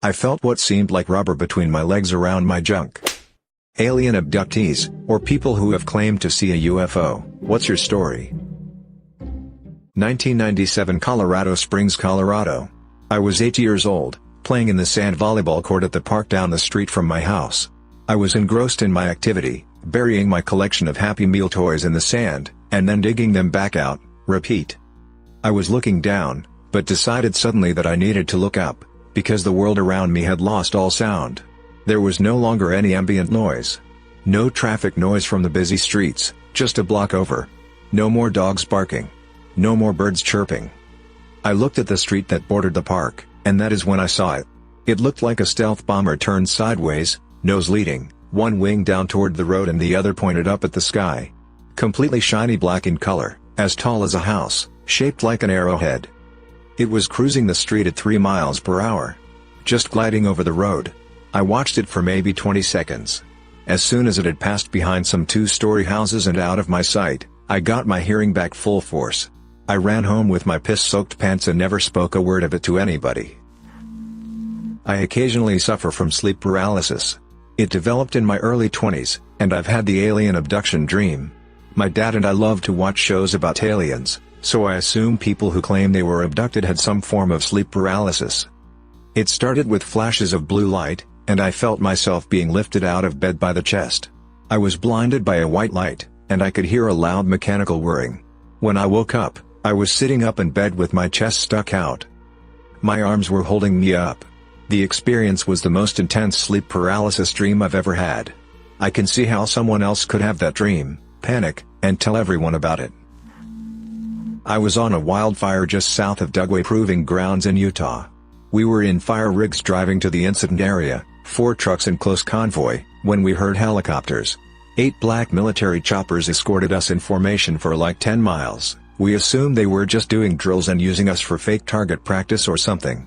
I felt what seemed like rubber between my legs around my junk. Alien abductees, or people who have claimed to see a UFO, what's your story? 1997 Colorado Springs, Colorado. I was 8 years old, playing in the sand volleyball court at the park down the street from my house. I was engrossed in my activity, burying my collection of Happy Meal toys in the sand, and then digging them back out, repeat. I was looking down, but decided suddenly that I needed to look up, because the world around me had lost all sound. There was no longer any ambient noise. No traffic noise from the busy streets, just a block over. No more dogs barking. No more birds chirping. I looked at the street that bordered the park, and that is when I saw it. It looked like a stealth bomber turned sideways, nose leading, one wing down toward the road and the other pointed up at the sky. Completely shiny black in color, as tall as a house, shaped like an arrowhead. It was cruising the street at 3 miles per hour. Just gliding over the road. I watched it for maybe 20 seconds. As soon as it had passed behind some 2-story houses and out of my sight, I got my hearing back full force. I ran home with my piss-soaked pants and never spoke a word of it to anybody. I occasionally suffer from sleep paralysis. It developed in my early 20s, and I've had the alien abduction dream. My dad and I love to watch shows about aliens, so I assume people who claim they were abducted had some form of sleep paralysis. It started with flashes of blue light, and I felt myself being lifted out of bed by the chest. I was blinded by a white light, and I could hear a loud mechanical whirring. When I woke up, I was sitting up in bed with my chest stuck out. My arms were holding me up. The experience was the most intense sleep paralysis dream I've ever had. I can see how someone else could have that dream, panic, and tell everyone about it. I was on a wildfire just south of Dugway Proving Grounds in Utah. We were in fire rigs driving to the incident area, 4 trucks in close convoy, when we heard helicopters. 8 black military choppers escorted us in formation for like 10 miles. We assumed they were just doing drills and using us for fake target practice or something.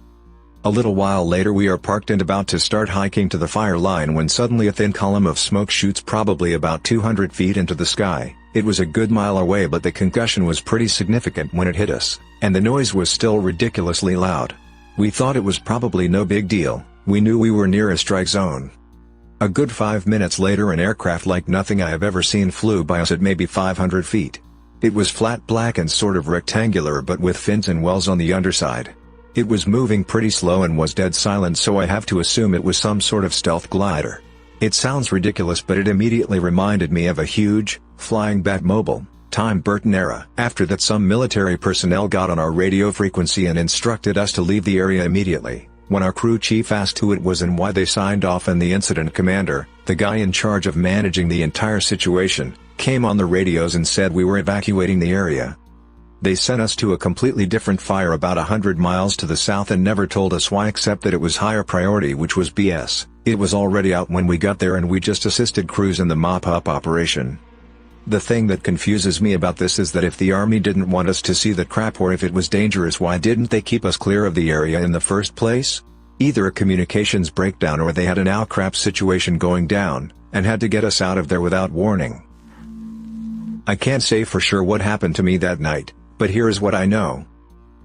A little while later we are parked and about to start hiking to the fire line when suddenly a thin column of smoke shoots probably about 200 feet into the sky. It was a good mile away, but the concussion was pretty significant when it hit us, and the noise was still ridiculously loud. We thought it was probably no big deal. We knew we were near a strike zone. A good 5 minutes later an aircraft like nothing I have ever seen flew by us at maybe 500 feet. It was flat black and sort of rectangular but with fins and wells on the underside. It was moving pretty slow and was dead silent, so I have to assume it was some sort of stealth glider. It sounds ridiculous, but it immediately reminded me of a huge, flying Batmobile, Tim Burton era. After that some military personnel got on our radio frequency and instructed us to leave the area immediately. When our crew chief asked who it was and why they signed off, and the incident commander, the guy in charge of managing the entire situation, came on the radios and said we were evacuating the area. They sent us to a completely different fire about 100 miles to the south and never told us why, except that it was higher priority, which was BS. It was already out when we got there and we just assisted crews in the mop-up operation. The thing that confuses me about this is that if the army didn't want us to see the crap, or if it was dangerous, why didn't they keep us clear of the area in the first place? Either a communications breakdown or they had an "ow crap" situation going down, and had to get us out of there without warning. I can't say for sure what happened to me that night, but here is what I know.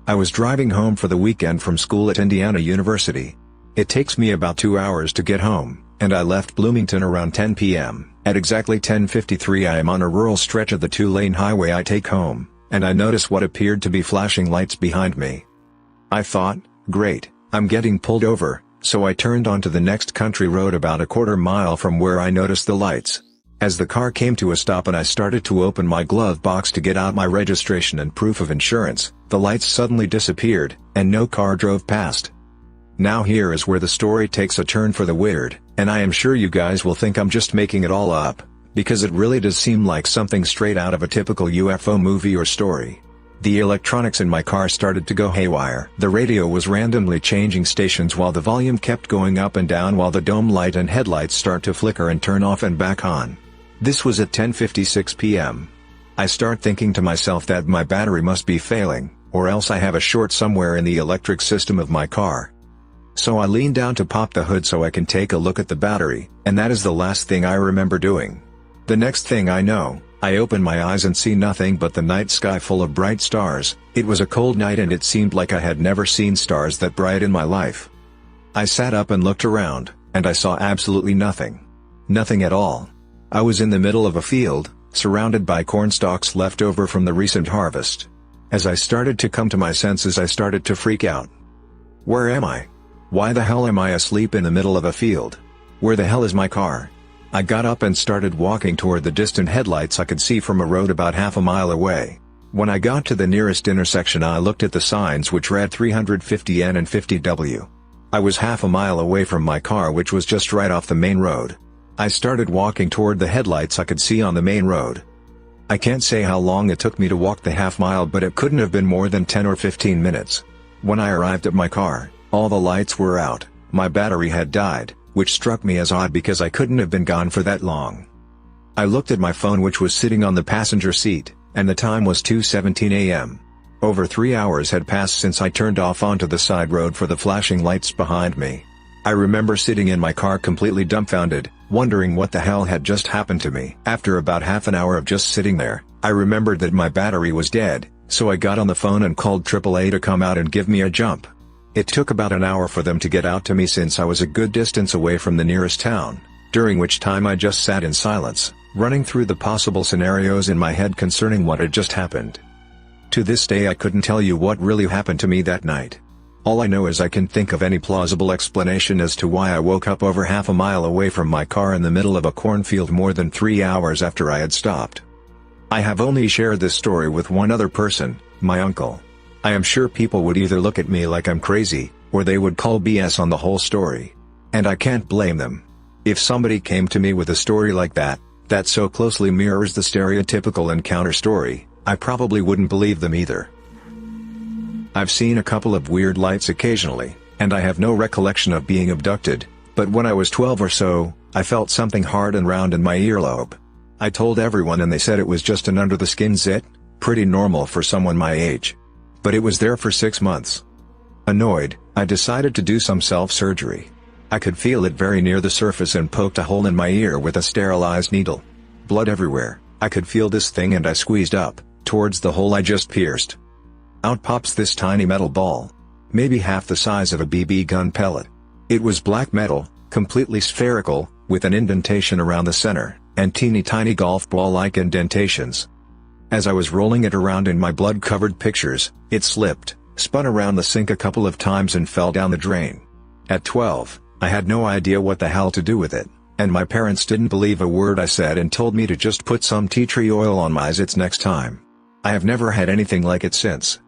I was driving home for the weekend from school at Indiana University. It takes me about 2 hours to get home, and I left Bloomington around 10 p.m. At exactly 10:53 I am on a rural stretch of the 2-lane highway I take home, and I notice what appeared to be flashing lights behind me. I thought, great, I'm getting pulled over, so I turned onto the next country road about a quarter mile from where I noticed the lights. As the car came to a stop and I started to open my glove box to get out my registration and proof of insurance, the lights suddenly disappeared, and no car drove past. Now here is where the story takes a turn for the weird, and I am sure you guys will think I'm just making it all up, because it really does seem like something straight out of a typical UFO movie or story. The electronics in my car started to go haywire. The radio was randomly changing stations while the volume kept going up and down, while the dome light and headlights start to flicker and turn off and back on. This was at 10:56 p.m. I start thinking to myself that my battery must be failing, or else I have a short somewhere in the electric system of my car. So I lean down to pop the hood so I can take a look at the battery, and that is the last thing I remember doing. The next thing I know, I open my eyes and see nothing but the night sky full of bright stars. It was a cold night and it seemed like I had never seen stars that bright in my life. I sat up and looked around, and I saw absolutely nothing. Nothing at all. I was in the middle of a field, surrounded by corn stalks left over from the recent harvest. As I started to come to my senses, I started to freak out. Where am I? Why the hell am I asleep in the middle of a field? Where the hell is my car? I got up and started walking toward the distant headlights I could see from a road about half a mile away. When I got to the nearest intersection, I looked at the signs which read 350N and 50W. I was half a mile away from my car, which was just right off the main road. I started walking toward the headlights I could see on the main road. I can't say how long it took me to walk the half mile, but it couldn't have been more than 10 or 15 minutes. When I arrived at my car, all the lights were out, my battery had died, which struck me as odd because I couldn't have been gone for that long. I looked at my phone, which was sitting on the passenger seat, and the time was 2:17 a.m. Over 3 hours had passed since I turned off onto the side road for the flashing lights behind me. I remember sitting in my car completely dumbfounded, wondering what the hell had just happened to me. After about half an hour of just sitting there, I remembered that my battery was dead, so I got on the phone and called AAA to come out and give me a jump. It took about an hour for them to get out to me since I was a good distance away from the nearest town, during which time I just sat in silence, running through the possible scenarios in my head concerning what had just happened. To this day I couldn't tell you what really happened to me that night. All I know is I can think of any plausible explanation as to why I woke up over half a mile away from my car in the middle of a cornfield more than 3 hours after I had stopped. I have only shared this story with one other person, my uncle. I am sure people would either look at me like I'm crazy, or they would call BS on the whole story. And I can't blame them. If somebody came to me with a story like that so closely mirrors the stereotypical encounter story, I probably wouldn't believe them either. I've seen a couple of weird lights occasionally, and I have no recollection of being abducted, but when I was 12 or so, I felt something hard and round in my earlobe. I told everyone and they said it was just an under-the-skin zit, pretty normal for someone my age. But it was there for 6 months. Annoyed, I decided to do some self-surgery. I could feel it very near the surface and poked a hole in my ear with a sterilized needle. Blood everywhere. I could feel this thing and I squeezed up, towards the hole I just pierced. Out pops this tiny metal ball. Maybe half the size of a BB gun pellet. It was black metal, completely spherical, with an indentation around the center, and teeny tiny golf ball-like indentations. As I was rolling it around in my blood-covered pictures, it slipped, spun around the sink a couple of times and fell down the drain. At 12, I had no idea what the hell to do with it, and my parents didn't believe a word I said and told me to just put some tea tree oil on my zits next time. I have never had anything like it since.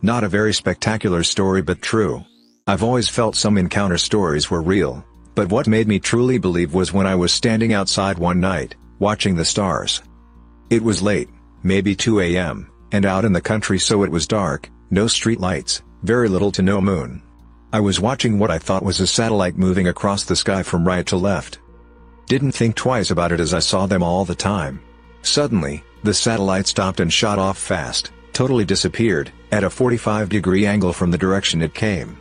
Not a very spectacular story, but true. I've always felt some encounter stories were real, but what made me truly believe was when I was standing outside one night, watching the stars. It was late, maybe 2 a.m., and out in the country, so it was dark, no street lights, very little to no moon. I was watching what I thought was a satellite moving across the sky from right to left. Didn't think twice about it as I saw them all the time. Suddenly, the satellite stopped and shot off fast, totally disappeared, at a 45-degree angle from the direction it came.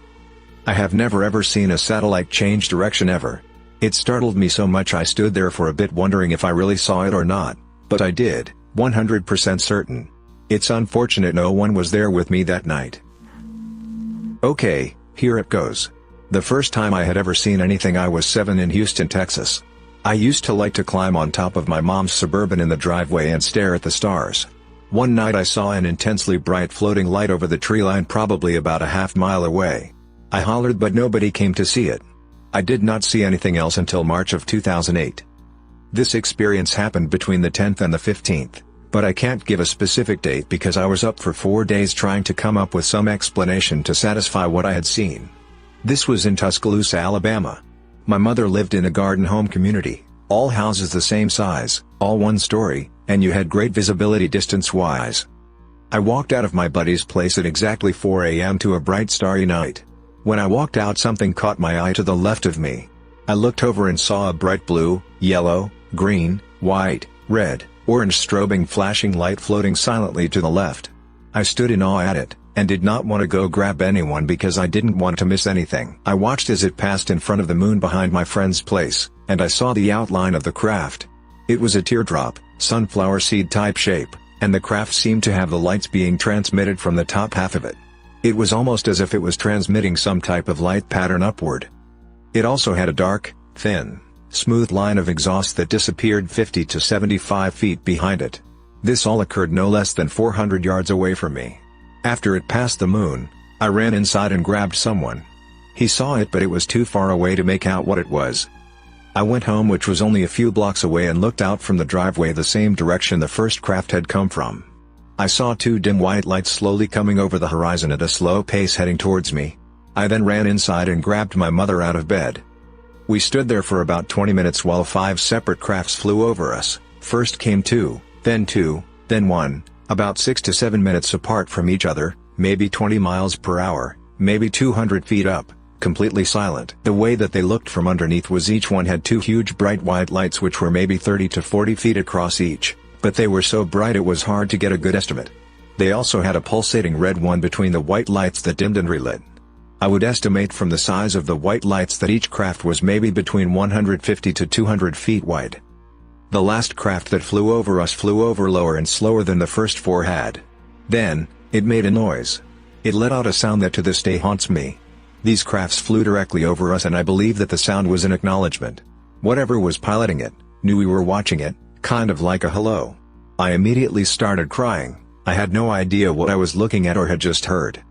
I have never ever seen a satellite change direction ever. It startled me so much I stood there for a bit wondering if I really saw it or not, but I did, 100% certain. It's unfortunate no one was there with me that night. Okay, here it goes. The first time I had ever seen anything, I was 7 in Houston, Texas. I used to like to climb on top of my mom's Suburban in the driveway and stare at the stars. One night I saw an intensely bright floating light over the tree line probably about a half mile away. I hollered but nobody came to see it. I did not see anything else until March of 2008. This experience happened between the 10th and the 15th, but I can't give a specific date because I was up for 4 days trying to come up with some explanation to satisfy what I had seen. This was in Tuscaloosa, Alabama. My mother lived in a garden home community, all houses the same size, all one story, and you had great visibility distance-wise. I walked out of my buddy's place at exactly 4 a.m. to a bright starry night. When I walked out, something caught my eye to the left of me. I looked over and saw a bright blue, yellow, green, white, red, orange strobing flashing light floating silently to the left. I stood in awe at it, and did not want to go grab anyone because I didn't want to miss anything. I watched as it passed in front of the moon behind my friend's place, and I saw the outline of the craft. It was a teardrop, sunflower seed type shape, and the craft seemed to have the lights being transmitted from the top half of it. It was almost as if it was transmitting some type of light pattern upward. It also had a dark, thin, smooth line of exhaust that disappeared 50 to 75 feet behind it. This all occurred no less than 400 yards away from me. After it passed the moon, I ran inside and grabbed someone. He saw it, but it was too far away to make out what it was. I went home, which was only a few blocks away, and looked out from the driveway the same direction the first craft had come from. I saw two dim white lights slowly coming over the horizon at a slow pace heading towards me. I then ran inside and grabbed my mother out of bed. We stood there for about 20 minutes while 5 separate crafts flew over us. First came 2, then 1, about 6 to 7 minutes apart from each other, maybe 20 miles per hour, maybe 200 feet up, completely silent. The way that they looked from underneath was each one had 2 huge bright white lights which were maybe 30 to 40 feet across each, but they were so bright it was hard to get a good estimate. They also had a pulsating red one between the white lights that dimmed and relit. I would estimate from the size of the white lights that each craft was maybe between 150 to 200 feet wide. The last craft that flew over us flew over lower and slower than the first 4 had. Then, it made a noise. It let out a sound that to this day haunts me. These crafts flew directly over us, and I believe that the sound was an acknowledgement. Whatever was piloting it, knew we were watching it, kind of like a hello. I immediately started crying. I had no idea what I was looking at or had just heard.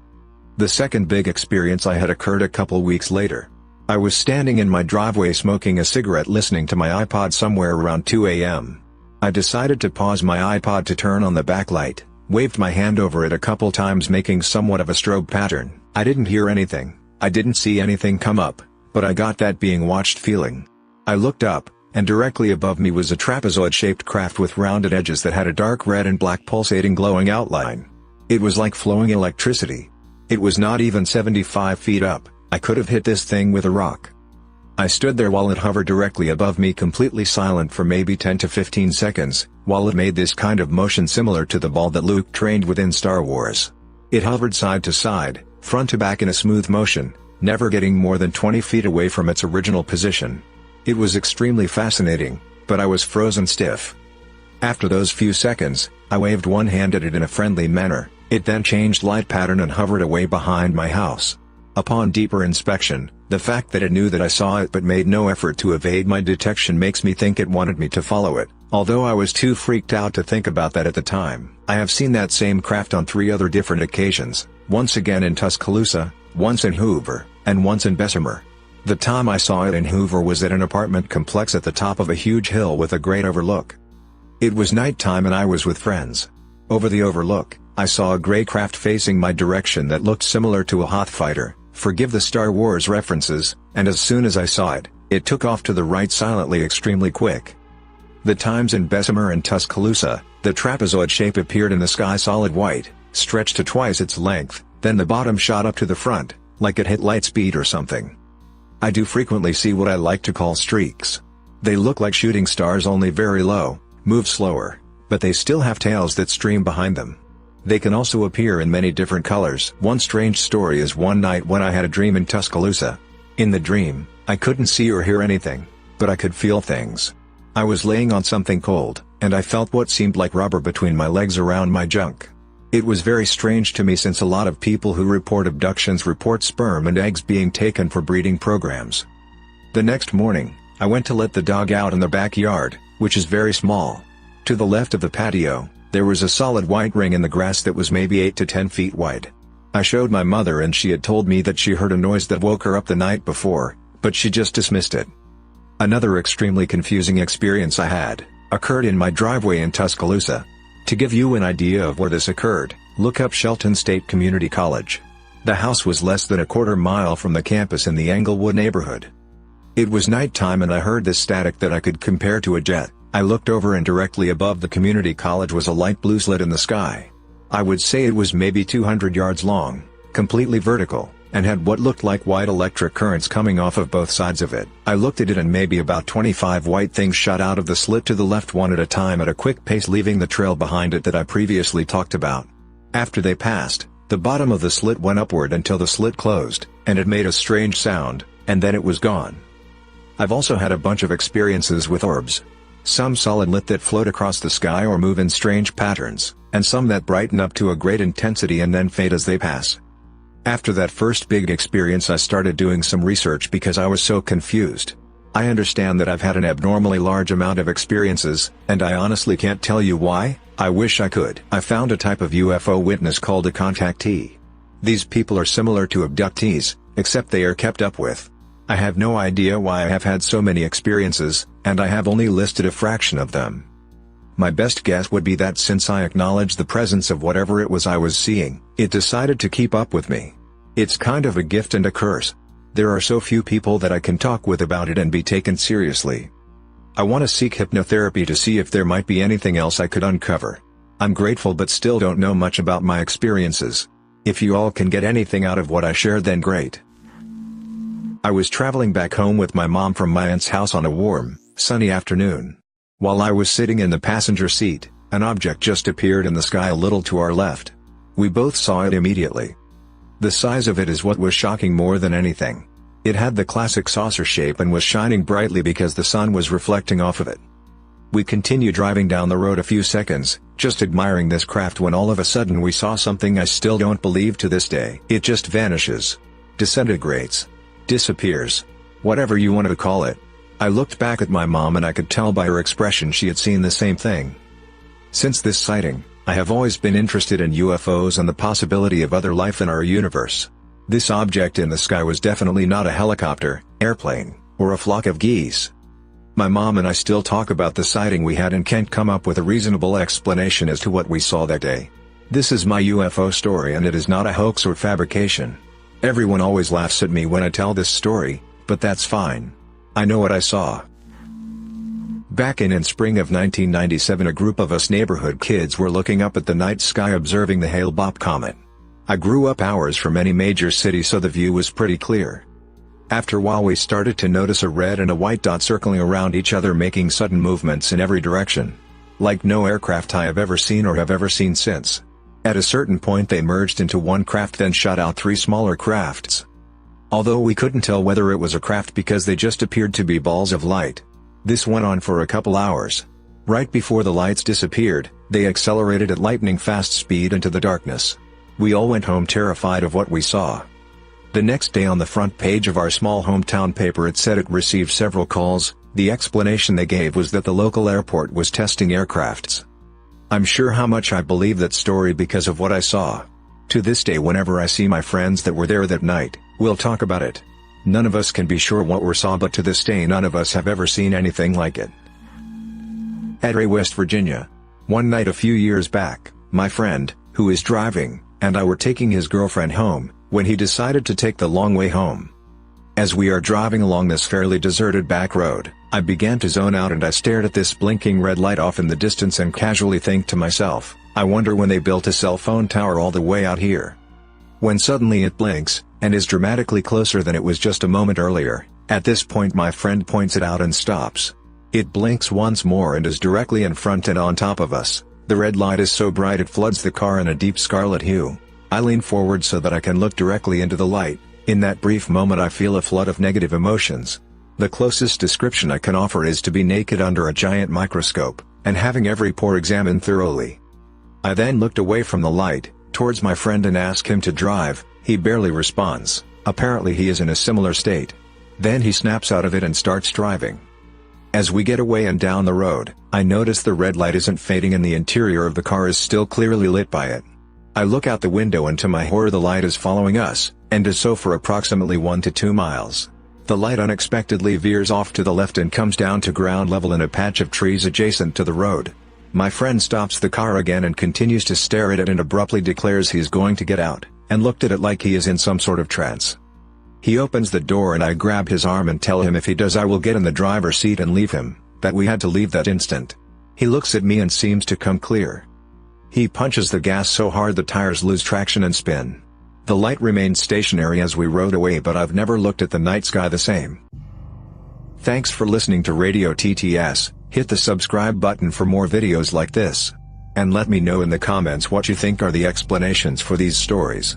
The second big experience I had occurred a couple weeks later. I was standing in my driveway smoking a cigarette listening to my iPod somewhere around 2 a.m. I decided to pause my iPod to turn on the backlight, waved my hand over it a couple times making somewhat of a strobe pattern. I didn't hear anything, I didn't see anything come up, but I got that being watched feeling. I looked up, and directly above me was a trapezoid-shaped craft with rounded edges that had a dark red and black pulsating glowing outline. It was like flowing electricity. It was not even 75 feet up. I could have hit this thing with a rock. I stood there while it hovered directly above me, completely silent for maybe 10 to 15 seconds, while it made this kind of motion similar to the ball that Luke trained with in Star Wars. It hovered side to side, front to back in a smooth motion, never getting more than 20 feet away from its original position. It was extremely fascinating, but I was frozen stiff. After those few seconds, I waved one hand at it in a friendly manner. It then changed light pattern and hovered away behind my house. Upon deeper inspection, the fact that it knew that I saw it but made no effort to evade my detection makes me think it wanted me to follow it, although I was too freaked out to think about that at the time. I have seen that same craft on 3 other different occasions, once again in Tuscaloosa, once in Hoover, and once in Bessemer. The time I saw it in Hoover was at an apartment complex at the top of a huge hill with a great overlook. It was nighttime and I was with friends. Over the overlook, I saw a gray craft facing my direction that looked similar to a Hoth fighter, forgive the Star Wars references, and as soon as I saw it, it took off to the right silently, extremely quick. The times in Bessemer and Tuscaloosa, the trapezoid shape appeared in the sky solid white, stretched to twice its length, then the bottom shot up to the front, like it hit light speed or something. I do frequently see what I like to call streaks. They look like shooting stars, only very low, move slower, but they still have tails that stream behind them. They can also appear in many different colors. One strange story is one night when I had a dream in Tuscaloosa. In the dream, I couldn't see or hear anything, but I could feel things. I was laying on something cold, and I felt what seemed like rubber between my legs around my junk. It was very strange to me, since a lot of people who report abductions report sperm and eggs being taken for breeding programs. The next morning, I went to let the dog out in the backyard, which is very small. To the left of the patio, there was a solid white ring in the grass that was maybe 8 to 10 feet wide. I showed my mother and she had told me that she heard a noise that woke her up the night before, but she just dismissed it. Another extremely confusing experience I had occurred in my driveway in Tuscaloosa. To give you an idea of where this occurred, look up Shelton State Community College. The house was less than a quarter mile from the campus in the Englewood neighborhood. It was nighttime and I heard this static that I could compare to a jet. I looked over and directly above the community college was a light blue slit in the sky. I would say it was maybe 200 yards long, completely vertical, and had what looked like white electric currents coming off of both sides of it. I looked at it and maybe about 25 white things shot out of the slit to the left, one at a time at a quick pace, leaving the trail behind it that I previously talked about. After they passed, the bottom of the slit went upward until the slit closed, and it made a strange sound, and then it was gone. I've also had a bunch of experiences with orbs. Some solid lit that float across the sky or move in strange patterns, and some that brighten up to a great intensity and then fade as they pass. After that first big experience, I started doing some research because I was so confused. I understand that I've had an abnormally large amount of experiences, and I honestly can't tell you why. I wish I could. I found a type of UFO witness called a contactee. These people are similar to abductees, except they are kept up with. I have no idea why I have had so many experiences, and I have only listed a fraction of them. My best guess would be that since I acknowledged the presence of whatever it was I was seeing, it decided to keep up with me. It's kind of a gift and a curse. There are so few people that I can talk with about it and be taken seriously. I want to seek hypnotherapy to see if there might be anything else I could uncover. I'm grateful but still don't know much about my experiences. If you all can get anything out of what I shared, then great. I was traveling back home with my mom from my aunt's house on a warm, sunny afternoon. While I was sitting in the passenger seat, an object just appeared in the sky a little to our left. We both saw it immediately. The size of it is what was shocking more than anything. It had the classic saucer shape and was shining brightly because the sun was reflecting off of it. We continued driving down the road a few seconds, just admiring this craft, when all of a sudden we saw something I still don't believe to this day. It just vanishes. Disintegrates. Disappears. Whatever you want to call it. I looked back at my mom and I could tell by her expression she had seen the same thing. Since this sighting, I have always been interested in UFOs and the possibility of other life in our universe. This object in the sky was definitely not a helicopter, airplane, or a flock of geese. My mom and I still talk about the sighting we had and can't come up with a reasonable explanation as to what we saw that day. This is my UFO story and it is not a hoax or fabrication. Everyone always laughs at me when I tell this story, but that's fine. I know what I saw. Back in spring of 1997, a group of us neighborhood kids were looking up at the night sky observing the Hale-Bopp comet. I grew up hours from any major city, so the view was pretty clear. After a while we started to notice a red and a white dot circling around each other, making sudden movements in every direction. Like no aircraft I have ever seen or have ever seen since. At a certain point they merged into one craft, then shot out 3 smaller crafts. Although we couldn't tell whether it was a craft because they just appeared to be balls of light. This went on for a couple hours. Right before the lights disappeared, they accelerated at lightning fast speed into the darkness. We all went home terrified of what we saw. The next day on the front page of our small hometown paper it said it received several calls. The explanation they gave was that the local airport was testing aircrafts. I'm sure how much I believe that story because of what I saw. To this day, whenever I see my friends that were there that night, we'll talk about it. None of us can be sure what we saw, but to this day none of us have ever seen anything like it. At West Virginia. One night a few years back, my friend, who is driving, and I were taking his girlfriend home, when he decided to take the long way home. As we are driving along this fairly deserted back road, I began to zone out and I stared at this blinking red light off in the distance and casually think to myself, I wonder when they built a cell phone tower all the way out here. When suddenly it blinks, and is dramatically closer than it was just a moment earlier. At this point my friend points it out and stops. It blinks once more and is directly in front and on top of us. The red light is so bright it floods the car in a deep scarlet hue. I lean forward so that I can look directly into the light. In that brief moment I feel a flood of negative emotions. The closest description I can offer is to be naked under a giant microscope, and having every pore examined thoroughly. I then looked away from the light, towards my friend, and ask him to drive. He barely responds. Apparently he is in a similar state. Then he snaps out of it and starts driving. As we get away and down the road, I notice the red light isn't fading and the interior of the car is still clearly lit by it. I look out the window and to my horror the light is following us, and does so for approximately 1 to 2 miles. The light unexpectedly veers off to the left and comes down to ground level in a patch of trees adjacent to the road. My friend stops the car again and continues to stare at it and abruptly declares he's going to get out, and looked at it like he is in some sort of trance. He opens the door and I grab his arm and tell him if he does I will get in the driver's seat and leave him, that we had to leave that instant. He looks at me and seems to come clear. He punches the gas so hard the tires lose traction and spin. The light remained stationary as we rode away, but I've never looked at the night sky the same. Thanks for listening to Radio TTS. Hit the subscribe button for more videos like this. And let me know in the comments what you think are the explanations for these stories.